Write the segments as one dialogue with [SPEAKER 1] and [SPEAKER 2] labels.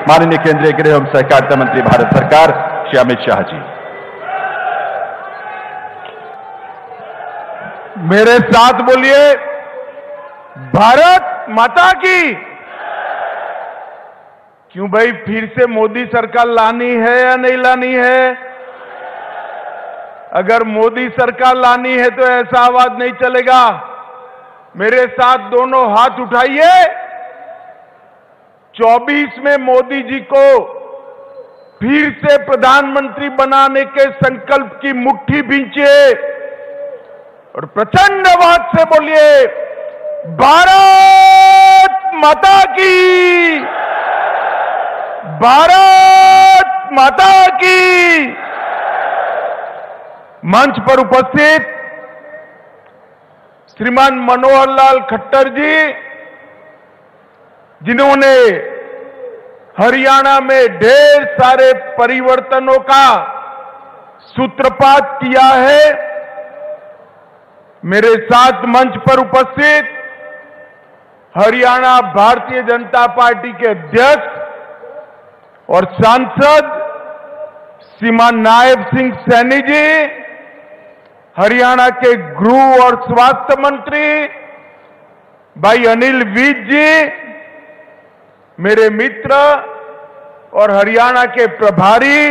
[SPEAKER 1] माननीय केंद्रीय गृह एवं सहकारिता मंत्री भारत सरकार श्री अमित शाह जी।
[SPEAKER 2] मेरे साथ बोलिए, भारत माता की। क्यों भाई, फिर से मोदी सरकार लानी है या नहीं लानी है? अगर मोदी सरकार लानी है तो ऐसा आवाज नहीं चलेगा। मेरे साथ दोनों हाथ उठाइए। 24 में मोदी जी को फिर से प्रधानमंत्री बनाने के संकल्प की मुट्ठी भींचिए और प्रचंड आवाज से बोलिए, भारत माता की, भारत माता की। मंच पर उपस्थित श्रीमान मनोहर लाल खट्टर जी, जिन्होंने हरियाणा में ढेर सारे परिवर्तनों का सूत्रपात किया है। मेरे साथ मंच पर उपस्थित हरियाणा भारतीय जनता पार्टी के अध्यक्ष और सांसद श्रीमान नायब सिंह सैनी जी, हरियाणा के गृह और स्वास्थ्य मंत्री भाई अनिल विज जी, मेरे मित्र और हरियाणा के प्रभारी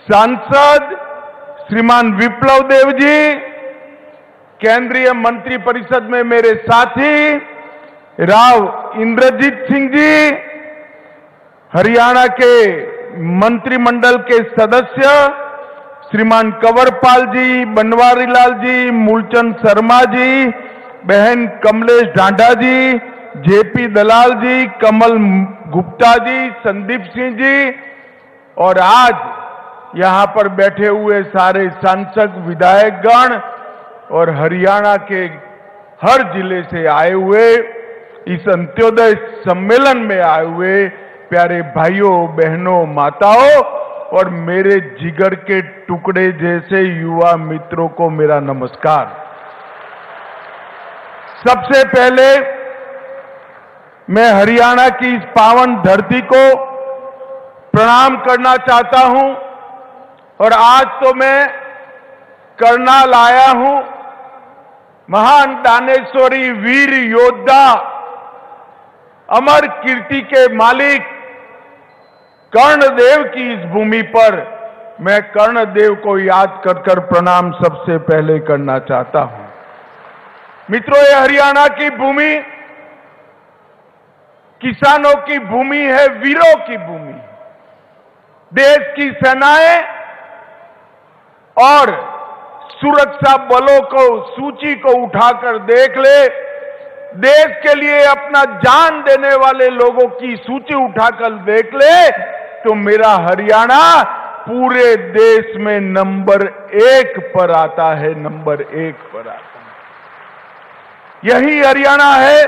[SPEAKER 2] सांसद श्रीमान विप्लव देव जी, केंद्रीय मंत्री परिषद में मेरे साथी राव इंद्रजीत सिंह जी, हरियाणा के मंत्रिमंडल के सदस्य श्रीमान कंवरपाल जी, बनवारी लाल जी, मूलचंद शर्मा जी, बहन कमलेश ढांढा जी, जेपी दलाल जी, कमल गुप्ता जी, संदीप सिंह जी और आज यहां पर बैठे हुए सारे सांसद विधायकगण और हरियाणा के हर जिले से आए हुए, इस अंत्योदय सम्मेलन में आए हुए प्यारे भाइयों बहनों माताओं और मेरे जिगर के टुकड़े जैसे युवा मित्रों को मेरा नमस्कार। सबसे पहले मैं हरियाणा की इस पावन धरती को प्रणाम करना चाहता हूं और आज तो मैं करनाल आया हूं। महान दानेश्वरी वीर योद्धा अमर कीर्ति के मालिक कर्णदेव की इस भूमि पर मैं कर्णदेव को याद कर प्रणाम सबसे पहले करना चाहता हूं। मित्रों, ये हरियाणा की भूमि किसानों की भूमि है, वीरों की भूमि। देश की सेनाएं और सुरक्षा बलों को सूची को उठाकर देख ले, देश के लिए अपना जान देने वाले लोगों की सूची उठाकर देख ले तो मेरा हरियाणा पूरे देश में नंबर 1 पर आता है, नंबर 1 पर आता है। यही हरियाणा है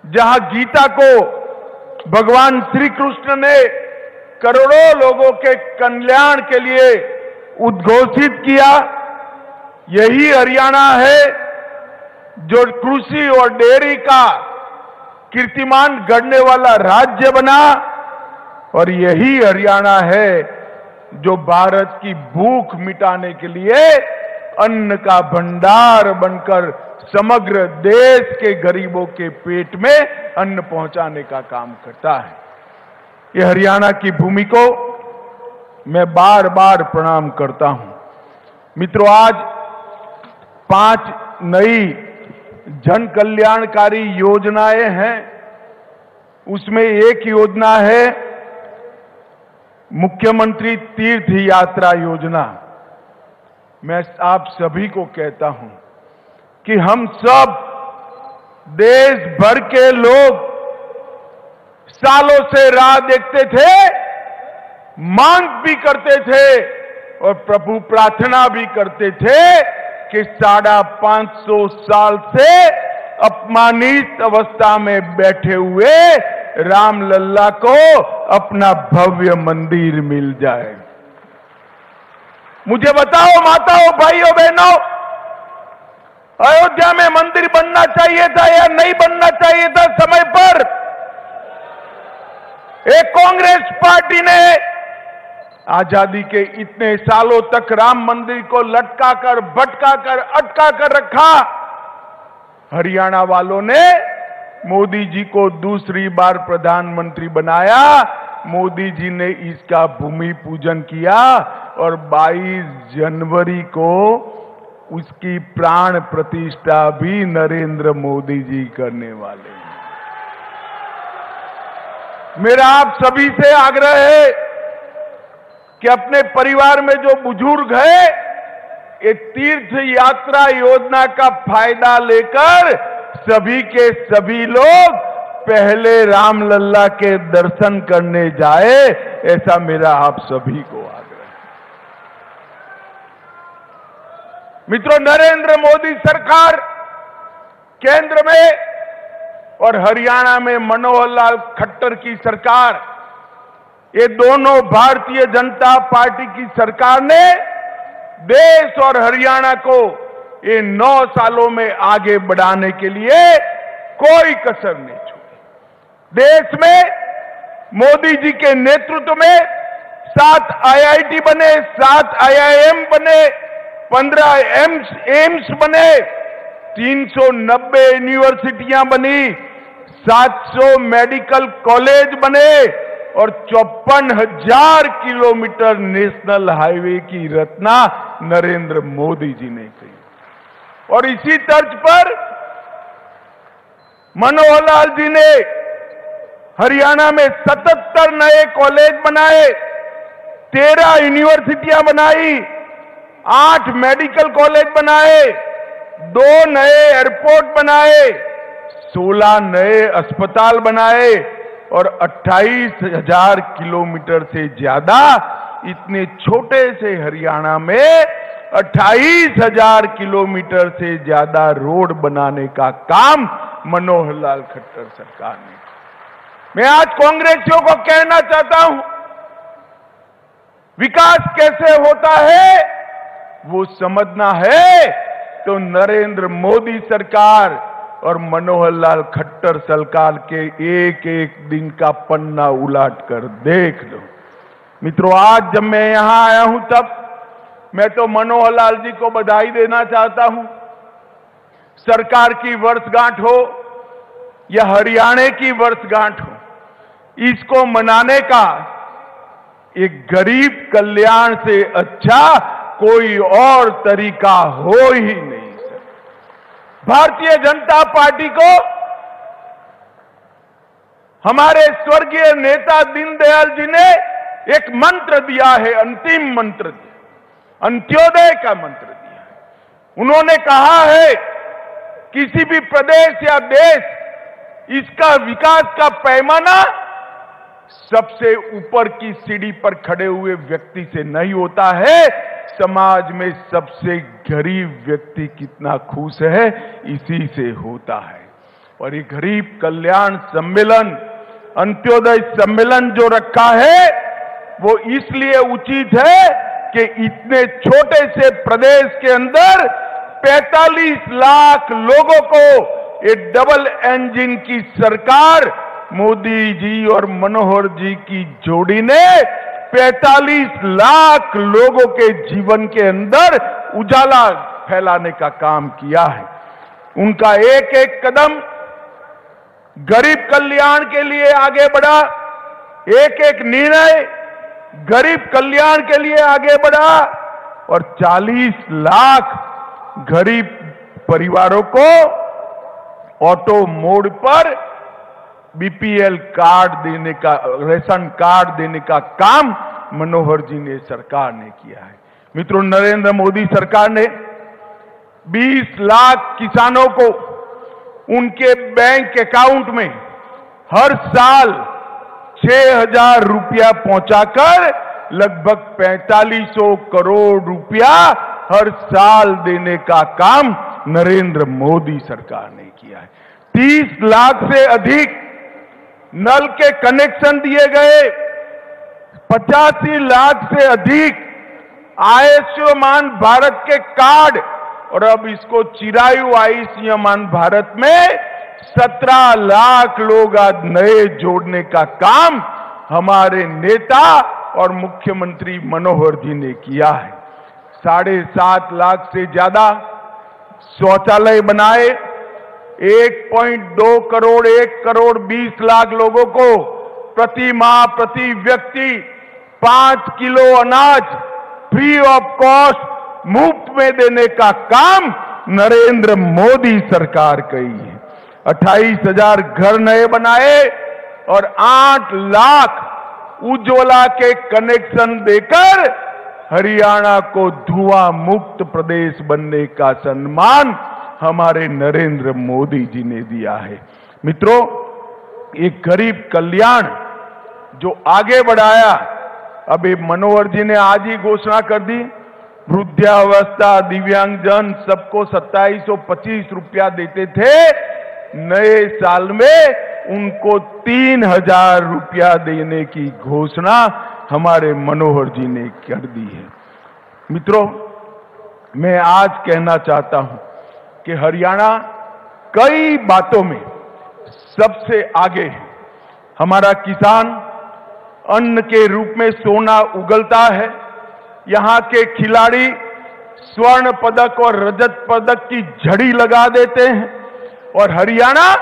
[SPEAKER 2] जहां गीता को भगवान श्री कृष्ण ने करोड़ों लोगों के कल्याण के लिए उद्घोषित किया। यही हरियाणा है जो कृषि और डेयरी का कीर्तिमान गढ़ने वाला राज्य बना और यही हरियाणा है जो भारत की भूख मिटाने के लिए अन्न का भंडार बनकर समग्र देश के गरीबों के पेट में अन्न पहुंचाने का काम करता है। ये हरियाणा की भूमि को मैं बार बार प्रणाम करता हूं। मित्रों, आज 5 नई जन कल्याणकारी योजनाएं हैं। उसमें एक योजना है मुख्यमंत्री तीर्थ यात्रा योजना। मैं आप सभी को कहता हूं कि हम सब देश भर के लोग सालों से राह देखते थे, मांग भी करते थे और प्रभु प्रार्थना भी करते थे कि 550 साल से अपमानित अवस्था में बैठे हुए रामलल्ला को अपना भव्य मंदिर मिल जाए। मुझे बताओ माताओं, भाइयों, बहनों, अयोध्या में मंदिर बनना चाहिए था या नहीं बनना चाहिए था समय पर? एक कांग्रेस पार्टी ने आजादी के इतने सालों तक राम मंदिर को लटका कर, भटका कर, अटका कर रखा। हरियाणा वालों ने मोदी जी को दूसरी बार प्रधानमंत्री बनाया। मोदी जी ने इसका भूमि पूजन किया और 22 जनवरी को उसकी प्राण प्रतिष्ठा भी नरेंद्र मोदी जी करने वाले हैं। मेरा आप सभी से आग्रह है कि अपने परिवार में जो बुजुर्ग है, ये तीर्थ यात्रा योजना का फायदा लेकर सभी के सभी लोग पहले रामलल्ला के दर्शन करने जाए, ऐसा मेरा आप सभी को आग्रह है। मित्रों, नरेंद्र मोदी सरकार केंद्र में और हरियाणा में मनोहर लाल खट्टर की सरकार, ये दोनों भारतीय जनता पार्टी की सरकार ने देश और हरियाणा को ये 9 सालों में आगे बढ़ाने के लिए कोई कसर नहीं छोड़ी। देश में मोदी जी के नेतृत्व में 7 IIT बने, 7 IIM बने, 15 एम्स बने, 390 यूनिवर्सिटियां बनी, 700 मेडिकल कॉलेज बने और 54,000 किलोमीटर नेशनल हाईवे की रचना नरेंद्र मोदी जी ने की। और इसी तर्ज पर मनोहर लाल जी ने हरियाणा में 77 नए कॉलेज बनाए, 13 यूनिवर्सिटियां बनाई, 8 मेडिकल कॉलेज बनाए, 2 नए एयरपोर्ट बनाए, 16 नए अस्पताल बनाए और 28,000 किलोमीटर से ज्यादा इतने छोटे से हरियाणा में 28,000 किलोमीटर से ज्यादा रोड बनाने का काम मनोहर लाल खट्टर सरकार ने। मैं आज कांग्रेसियों को कहना चाहता हूं, विकास कैसे होता है वो समझना है तो नरेंद्र मोदी सरकार और मनोहर लाल खट्टर सरकार के एक एक दिन का पन्ना उलट कर देख लो। मित्रों, आज जब मैं यहां आया हूं तब मैं तो मनोहर लाल जी को बधाई देना चाहता हूं। सरकार की वर्षगांठ हो या हरियाणा की वर्षगांठ हो, इसको मनाने का एक गरीब कल्याण से अच्छा कोई और तरीका हो ही नहीं। भारतीय जनता पार्टी को हमारे स्वर्गीय नेता दीनदयाल जी ने एक मंत्र दिया है, अंतिम मंत्र दिया, अंत्योदय का मंत्र दिया है। उन्होंने कहा है किसी भी प्रदेश या देश, इसका विकास का पैमाना सबसे ऊपर की सीढ़ी पर खड़े हुए व्यक्ति से नहीं होता है, समाज में सबसे गरीब व्यक्ति कितना खुश है इसी से होता है। और ये गरीब कल्याण सम्मेलन, अंत्योदय सम्मेलन जो रखा है वो इसलिए उचित है कि इतने छोटे से प्रदेश के अंदर 45 लाख लोगों को ये डबल इंजन की सरकार मोदी जी और मनोहर जी की जोड़ी ने 45 लाख लोगों के जीवन के अंदर उजाला फैलाने का काम किया है। उनका एक एक कदम गरीब कल्याण के लिए आगे बढ़ा, एक एक निर्णय गरीब कल्याण के लिए आगे बढ़ा और 40 लाख गरीब परिवारों को ऑटो मोड पर बीपीएल कार्ड देने का, रेशन कार्ड देने का काम मनोहर जी ने सरकार ने किया है। मित्रों, नरेंद्र मोदी सरकार ने 20 लाख किसानों को उनके बैंक अकाउंट में हर साल 6,000 रुपया पहुंचाकर लगभग 4500 करोड़ रुपया हर साल देने का काम नरेंद्र मोदी सरकार ने किया है। 30 लाख से अधिक नल के कनेक्शन दिए गए, 85 लाख से अधिक आयुष्मान भारत के कार्ड और अब इसको चिरायु आयुष्मान भारत में 17 लाख लोग आज नए जोड़ने का काम हमारे नेता और मुख्यमंत्री मनोहर जी ने किया है। 7.5 लाख से ज्यादा शौचालय बनाए, 1.2 करोड़ 1 करोड़ 20 लाख लोगों को प्रति माह प्रति व्यक्ति 5 किलो अनाज फ्री ऑफ कॉस्ट मुफ्त में देने का काम नरेंद्र मोदी सरकार की है। 28,000 घर नए बनाए और 8 लाख उज्ज्वला के कनेक्शन देकर हरियाणा को धुआं मुक्त प्रदेश बनने का सम्मान हमारे नरेंद्र मोदी जी ने दिया है। मित्रों, एक गरीब कल्याण जो आगे बढ़ाया, अभी मनोहर जी ने आज ही घोषणा कर दी, वृद्धावस्था दिव्यांगजन सबको 2725 रुपया देते थे, नए साल में उनको 3,000 रुपया देने की घोषणा हमारे मनोहर जी ने कर दी है। मित्रों, मैं आज कहना चाहता हूं कि हरियाणा कई बातों में सबसे आगे है। हमारा किसान अन्न के रूप में सोना उगलता है, यहां के खिलाड़ी स्वर्ण पदक और रजत पदक की झड़ी लगा देते हैं, और हरियाणा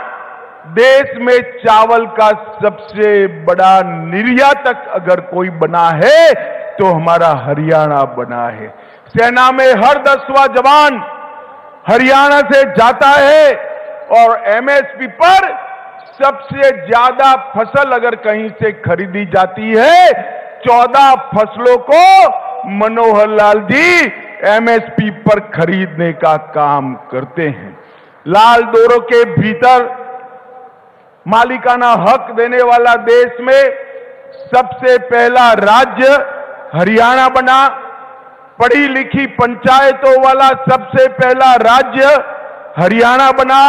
[SPEAKER 2] देश में चावल का सबसे बड़ा निर्यातक अगर कोई बना है तो हमारा हरियाणा बना है। सेना में हर 10वां जवान हरियाणा से जाता है, और एमएसपी पर सबसे ज्यादा फसल अगर कहीं से खरीदी जाती है, 14 फसलों को मनोहर लाल जी एमएसपी पर खरीदने का काम करते हैं। लाल डोरों के भीतर मालिकाना हक देने वाला देश में सबसे पहला राज्य हरियाणा बना। पढ़ी लिखी पंचायतों वाला सबसे पहला राज्य हरियाणा बना।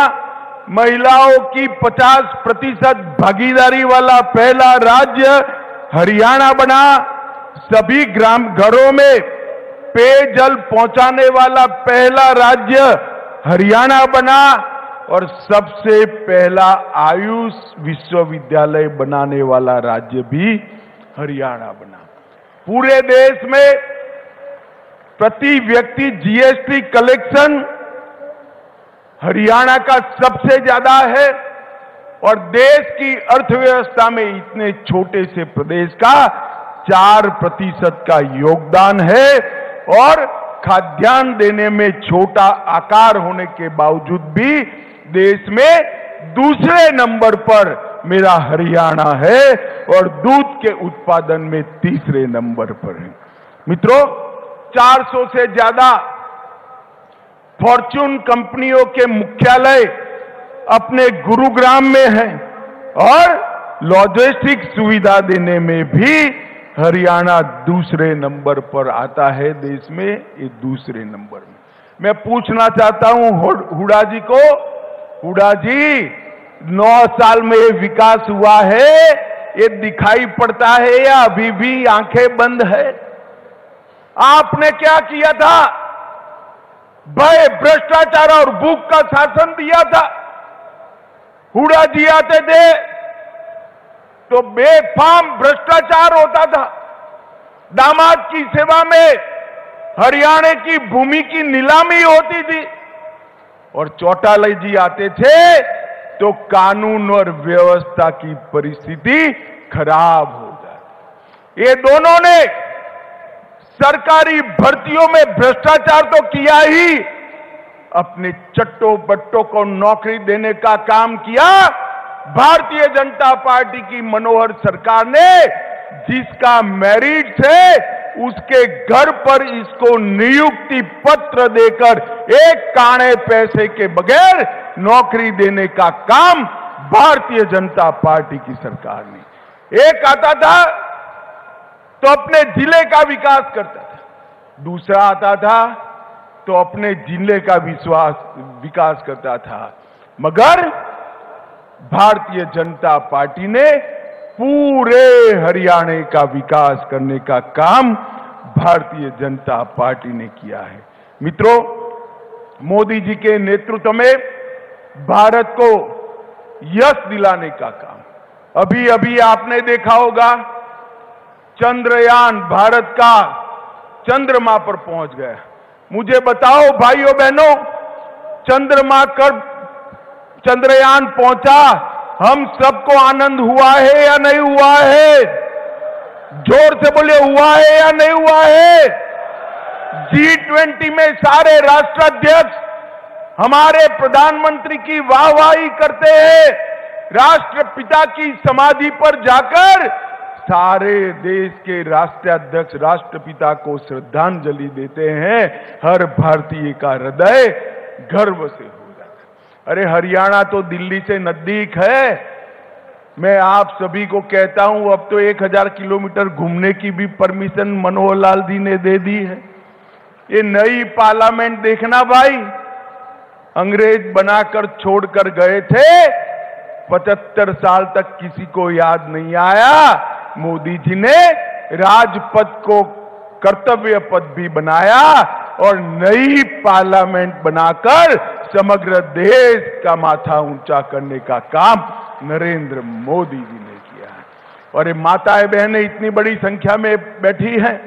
[SPEAKER 2] महिलाओं की 50% भागीदारी वाला पहला राज्य हरियाणा बना। सभी ग्राम घरों में पेयजल पहुंचाने वाला पहला राज्य हरियाणा बना, और सबसे पहला आयुष विश्वविद्यालय बनाने वाला राज्य भी हरियाणा बना। पूरे देश में प्रति व्यक्ति जीएसटी कलेक्शन हरियाणा का सबसे ज्यादा है, और देश की अर्थव्यवस्था में इतने छोटे से प्रदेश का 4% का योगदान है, और खाद्यान्न देने में छोटा आकार होने के बावजूद भी देश में दूसरे नंबर पर मेरा हरियाणा है, और दूध के उत्पादन में तीसरे नंबर पर है। मित्रों, 400 से ज्यादा फॉर्च्यून कंपनियों के मुख्यालय अपने गुरुग्राम में हैं, और लॉजिस्टिक सुविधा देने में भी हरियाणा दूसरे नंबर पर आता है देश में, ये दूसरे नंबर में। मैं पूछना चाहता हूं हुड्डा जी को, हुड्डा जी 9 साल में ये विकास हुआ है, ये दिखाई पड़ता है या अभी भी आंखें बंद है? आपने क्या किया था? भय, भ्रष्टाचार और भूख का शासन दिया था। हुड्डा जी आते थे तो बेफाम भ्रष्टाचार होता था। दामाद की सेवा में हरियाणा की भूमि की नीलामी होती थी, और चौटाला जी आते थे तो कानून और व्यवस्था की परिस्थिति खराब हो जाती। ये दोनों ने सरकारी भर्तियों में भ्रष्टाचार तो किया ही, अपने चट्टो बट्टों को नौकरी देने का काम किया। भारतीय जनता पार्टी की मनोहर सरकार ने जिसका मेरिट है उसके घर पर इसको नियुक्ति पत्र देकर 1 काणे पैसे के बगैर नौकरी देने का काम भारतीय जनता पार्टी की सरकार ने। एक आता था तो अपने जिले का विकास करता था, दूसरा आता था तो अपने जिले का विकास करता था, मगर भारतीय जनता पार्टी ने पूरे हरियाणा का विकास करने का काम भारतीय जनता पार्टी ने किया है। मित्रों, मोदी जी के नेतृत्व में भारत को यश दिलाने का काम अभी अभी आपने देखा होगा चंद्रयान भारत का चंद्रमा पर पहुंच गया। मुझे बताओ भाइयों बहनों, चंद्रमा कब चंद्रयान पहुंचा, हम सबको आनंद हुआ है या नहीं हुआ है? जोर से बोले, हुआ है या नहीं हुआ है? G20 में सारे राष्ट्राध्यक्ष हमारे प्रधानमंत्री की वाहवाही करते हैं। राष्ट्रपिता की समाधि पर जाकर सारे देश के राष्ट्राध्यक्ष राष्ट्रपिता को श्रद्धांजलि देते हैं। हर भारतीय का हृदय गर्व से हो जाता है। अरे हरियाणा तो दिल्ली से नजदीक है। मैं आप सभी को कहता हूं, अब तो 1000 किलोमीटर घूमने की भी परमिशन मनोहर लाल जी ने दे दी है। ये नई पार्लियामेंट देखना भाई, अंग्रेज बनाकर छोड़कर गए थे, 75 साल तक किसी को याद नहीं आया। मोदी जी ने राजपथ को कर्तव्य पथ भी बनाया और नई पार्लियामेंट बनाकर समग्र देश का माथा ऊंचा करने का काम नरेंद्र मोदी जी ने किया है। और ये माताएं बहनें इतनी बड़ी संख्या में बैठी हैं,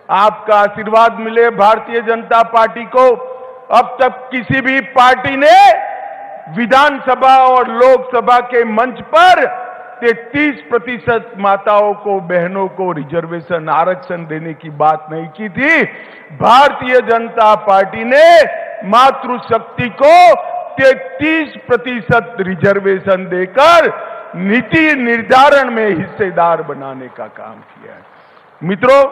[SPEAKER 2] आपका आशीर्वाद मिले भारतीय जनता पार्टी को। अब तक किसी भी पार्टी ने विधानसभा और लोकसभा के मंच पर 33% माताओं को, बहनों को रिजर्वेशन आरक्षण देने की बात नहीं की थी। भारतीय जनता पार्टी ने मातृशक्ति को 33% रिजर्वेशन देकर नीति निर्धारण में हिस्सेदार बनाने का काम किया है। मित्रों,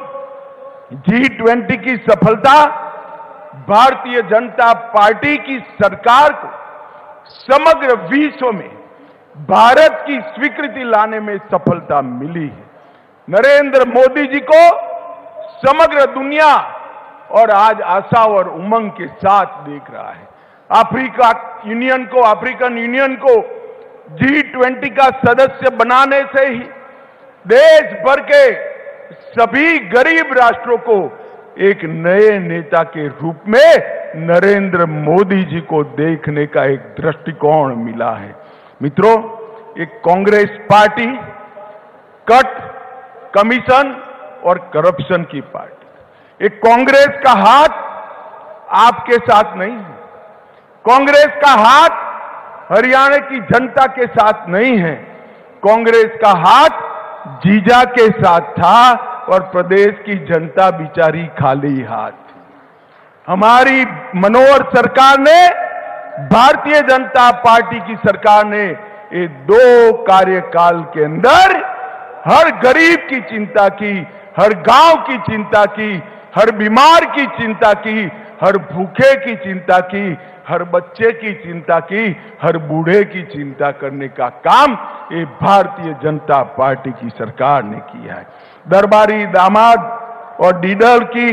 [SPEAKER 2] G20 की सफलता भारतीय जनता पार्टी की सरकार को समग्र विश्व में भारत की स्वीकृति लाने में सफलता मिली है। नरेंद्र मोदी जी को समग्र दुनिया और आज आशा और उमंग के साथ देख रहा है। अफ्रीकन यूनियन को G20 का सदस्य बनाने से ही देश भर के सभी गरीब राष्ट्रों को एक नए नेता के रूप में नरेंद्र मोदी जी को देखने का एक दृष्टिकोण मिला है। मित्रों, एक कांग्रेस पार्टी कट, कमीशन और करप्शन की पार्टी। एक कांग्रेस का हाथ आपके साथ नहीं है, कांग्रेस का हाथ हरियाणा की जनता के साथ नहीं है। कांग्रेस का हाथ जीजा के साथ था और प्रदेश की जनता बिचारी खाली हाथ थी। हमारी मनोहर सरकार ने, भारतीय जनता पार्टी की सरकार ने ये 2 कार्यकाल के अंदर हर गरीब की चिंता की, हर गांव की चिंता की, हर बीमार की चिंता की, हर भूखे की चिंता की, हर बच्चे की चिंता की, हर बूढ़े की चिंता करने का काम ये भारतीय जनता पार्टी की सरकार ने किया है। दरबारी दामाद और डीडल की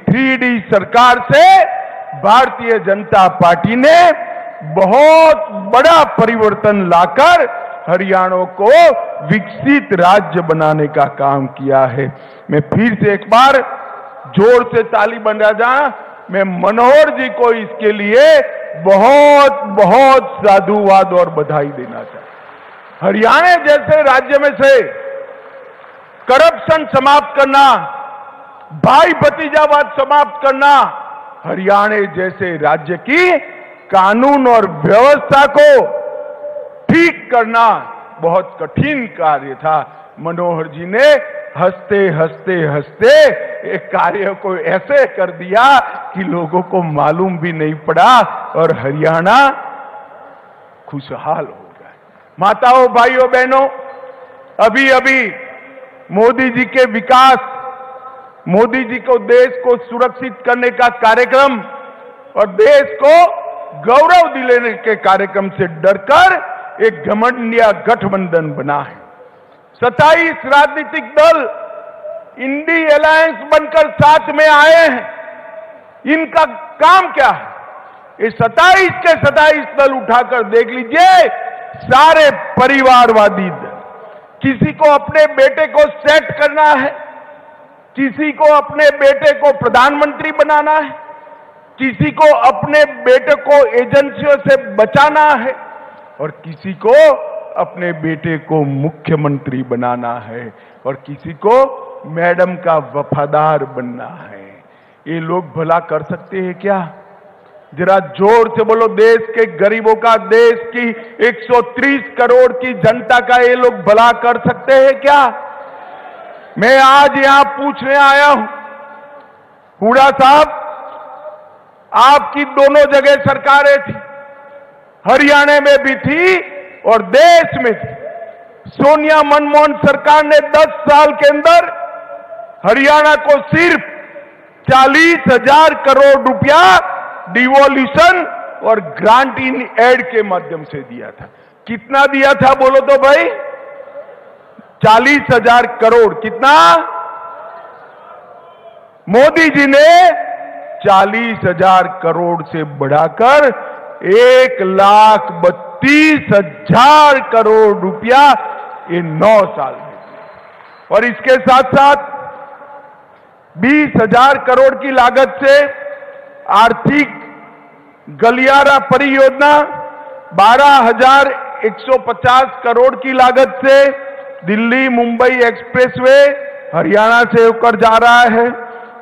[SPEAKER 2] 3D सरकार से भारतीय जनता पार्टी ने बहुत बड़ा परिवर्तन लाकर हरियाणा को विकसित राज्य बनाने का काम किया है। मैं फिर से एक बार जोर से ताली बजा जाए, मैं मनोहर जी को इसके लिए बहुत बहुत साधुवाद और बधाई देना चाहता हूं। हरियाणा जैसे राज्य में से करप्शन समाप्त करना, भाई भतीजावाद समाप्त करना, हरियाणा जैसे राज्य की कानून और व्यवस्था को ठीक करना बहुत कठिन कार्य था। मनोहर जी ने हंसते हंसते हंसते एक कार्य को ऐसे कर दिया कि लोगों को मालूम भी नहीं पड़ा और हरियाणा खुशहाल हो गया। माताओं, भाइयों, बहनों, अभी अभी मोदी जी के विकास, मोदी जी को देश को सुरक्षित करने का कार्यक्रम और देश को गौरव दिलाने के कार्यक्रम से डरकर एक घमंडिया गठबंधन बना है। 27 राजनीतिक दल इंडी अलायंस बनकर साथ में आए हैं। इनका काम क्या है? ये 27 के 27 दल उठाकर देख लीजिए, सारे परिवारवादी दल। किसी को अपने बेटे को सेट करना है, किसी को अपने बेटे को प्रधानमंत्री बनाना है, किसी को अपने बेटे को एजेंसियों से बचाना है और किसी को अपने बेटे को मुख्यमंत्री बनाना है और किसी को मैडम का वफादार बनना है। ये लोग भला कर सकते हैं क्या? जरा जोर से बोलो, देश के गरीबों का, देश की 130 करोड़ की जनता का ये लोग भला कर सकते हैं क्या? मैं आज यहां पूछने आया हूं, हुड्डा साहब, आपकी दोनों जगह सरकारें थी, हरियाणा में भी थी और देश में थी। सोनिया मनमोहन सरकार ने 10 साल के अंदर हरियाणा को सिर्फ 40,000 करोड़ रुपया डिवोल्यूशन और ग्रांट इन एड के माध्यम से दिया था। कितना दिया था बोलो तो भाई? 40,000 करोड़। कितना? मोदी जी ने 40,000 करोड़ से बढ़ाकर 1,32,000 करोड़ रुपया ये 9 साल में दिया। और इसके साथ साथ 20,000 करोड़ की लागत से आर्थिक गलियारा परियोजना, 12,150 करोड़ की लागत से दिल्ली मुंबई एक्सप्रेसवे हरियाणा से होकर जा रहा है।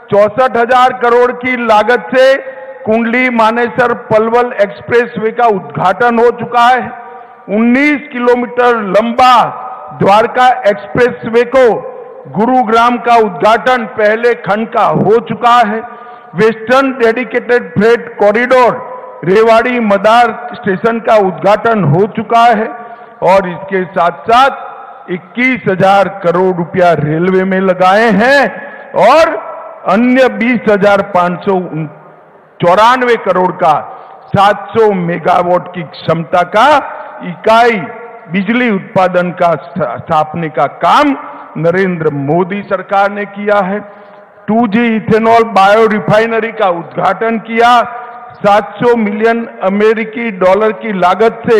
[SPEAKER 2] 64,000 करोड़ की लागत से कुंडली मानेसर पलवल एक्सप्रेसवे का उद्घाटन हो चुका है। 19 किलोमीटर लंबा द्वारका एक्सप्रेसवे को गुरुग्राम का उद्घाटन पहले खंड का हो चुका है। Western dedicated freight corridor Rewari Madar station का उद्घाटन हो चुका है और इसके साथ साथ 21,000 करोड़ रुपया रेलवे में लगाए हैं और अन्य 20,594 करोड़ का 700 मेगावाट की क्षमता का इकाई बिजली उत्पादन का स्थापने का काम नरेंद्र मोदी सरकार ने किया है। 2G इथेनॉल बायो रिफाइनरी का उद्घाटन किया। 700 मिलियन अमेरिकी डॉलर की लागत से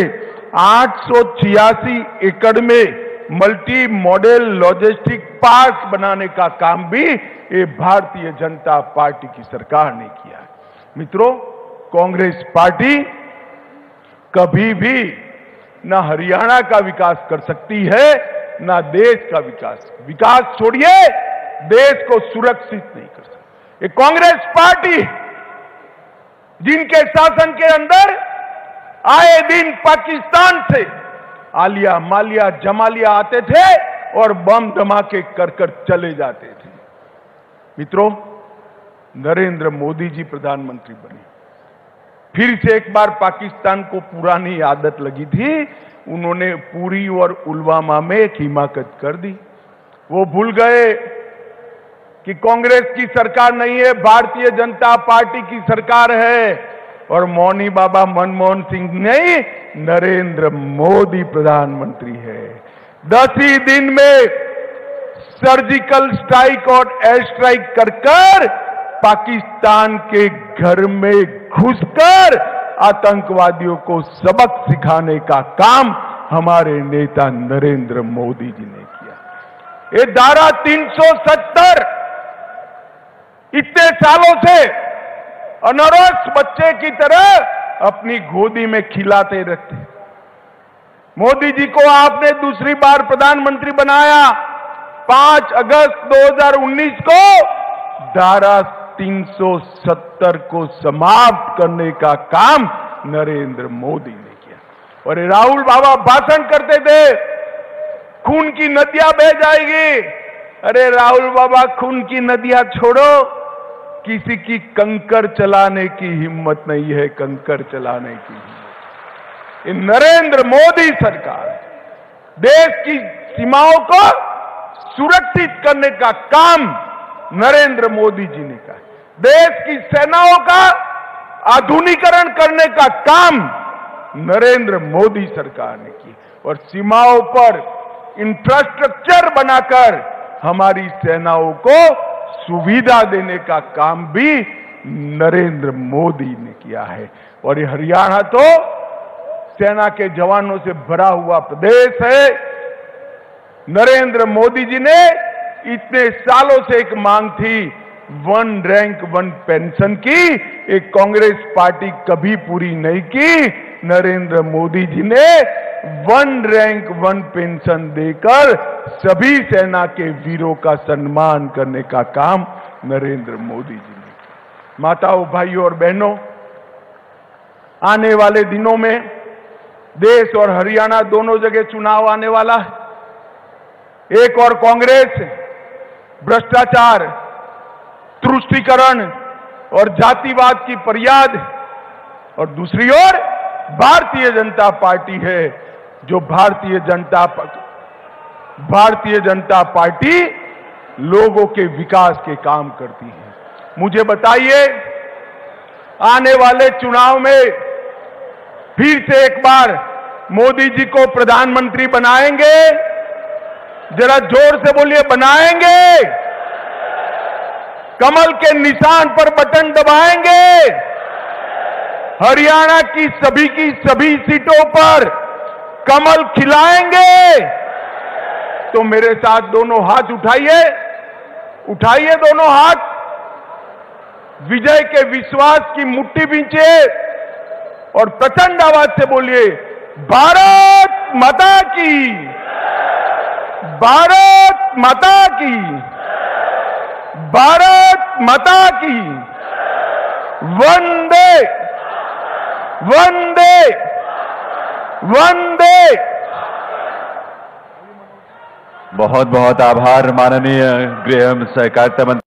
[SPEAKER 2] 886 एकड़ में मल्टी मॉडल लॉजिस्टिक पार्क बनाने का काम भी ये भारतीय जनता पार्टी की सरकार ने किया है। मित्रों, कांग्रेस पार्टी कभी भी ना हरियाणा का विकास कर सकती है ना देश का विकास छोड़िए, देश को सुरक्षित नहीं कर सकती। ये कांग्रेस पार्टी जिनके शासन के अंदर आए दिन पाकिस्तान से आलिया मालिया जमालिया आते थे और बम धमाके कर चले जाते थे। मित्रों, नरेंद्र मोदी जी प्रधानमंत्री बने, फिर से एक बार पाकिस्तान को पुरानी आदत लगी थी, उन्होंने पुरी और पुलवामा में एक हिमाकत कर दी। वो भूल गए कि कांग्रेस की सरकार नहीं है, भारतीय जनता पार्टी की सरकार है और मौनी बाबा मनमोहन सिंह नहीं, नरेंद्र मोदी प्रधानमंत्री है। 10 ही दिन में सर्जिकल स्ट्राइक और एयर स्ट्राइक कर पाकिस्तान के घर में घुसकर आतंकवादियों को सबक सिखाने का काम हमारे नेता नरेंद्र मोदी जी ने किया। ये धारा 370 इतने सालों से अनरस बच्चे की तरह अपनी गोदी में खिलाते रहते। मोदी जी को आपने दूसरी बार प्रधानमंत्री बनाया 5 अगस्त 2019 को धारा 370 को समाप्त करने का काम नरेंद्र मोदी ने किया। और राहुल बाबा भाषण करते थे, खून की नदियां बह जाएगी। अरे राहुल बाबा, खून की नदियां छोड़ो, किसी की कंकर चलाने की हिम्मत नहीं है, कंकर चलाने की हिम्मत। ये नरेंद्र मोदी सरकार देश की सीमाओं को सुरक्षित करने का काम नरेंद्र मोदी जी ने कहा। देश की सेनाओं का आधुनिकीकरण करने का काम नरेंद्र मोदी सरकार ने की और सीमाओं पर इंफ्रास्ट्रक्चर बनाकर हमारी सेनाओं को सुविधा देने का काम भी नरेंद्र मोदी ने किया है। और ये हरियाणा तो सेना के जवानों से भरा हुआ प्रदेश है। नरेंद्र मोदी जी ने इतने सालों से एक मांग थी 1 रैंक 1 पेंशन की, एक कांग्रेस पार्टी कभी पूरी नहीं की। नरेंद्र मोदी जी ने 1 रैंक 1 पेंशन देकर सभी सेना के वीरों का सम्मान करने का काम नरेंद्र मोदी जी ने किया। माताओं, भाइयों और बहनों, आने वाले दिनों में देश और हरियाणा दोनों जगह चुनाव आने वाला है। एक और कांग्रेस भ्रष्टाचार, तुष्टीकरण और जातिवाद की फरियाद, और दूसरी ओर भारतीय जनता पार्टी है, जो भारतीय जनता पार्टी लोगों के विकास के काम करती है। मुझे बताइए, आने वाले चुनाव में फिर से एक बार मोदी जी को प्रधानमंत्री बनाएंगे? जरा जोर से बोलिए, बनाएंगे? कमल के निशान पर बटन दबाएंगे? हरियाणा की सभी सीटों पर कमल खिलाएंगे? तो मेरे साथ दोनों हाथ उठाइए दोनों हाथ, विजय के विश्वास की मुट्ठी बींचिए और प्रचंड आवाज से बोलिए, भारत माता की, भारत माता की, भारत माता की, वंदे वंदे वंदे।
[SPEAKER 1] बहुत बहुत आभार माननीय गृह एवं सहकारिता मंत्री।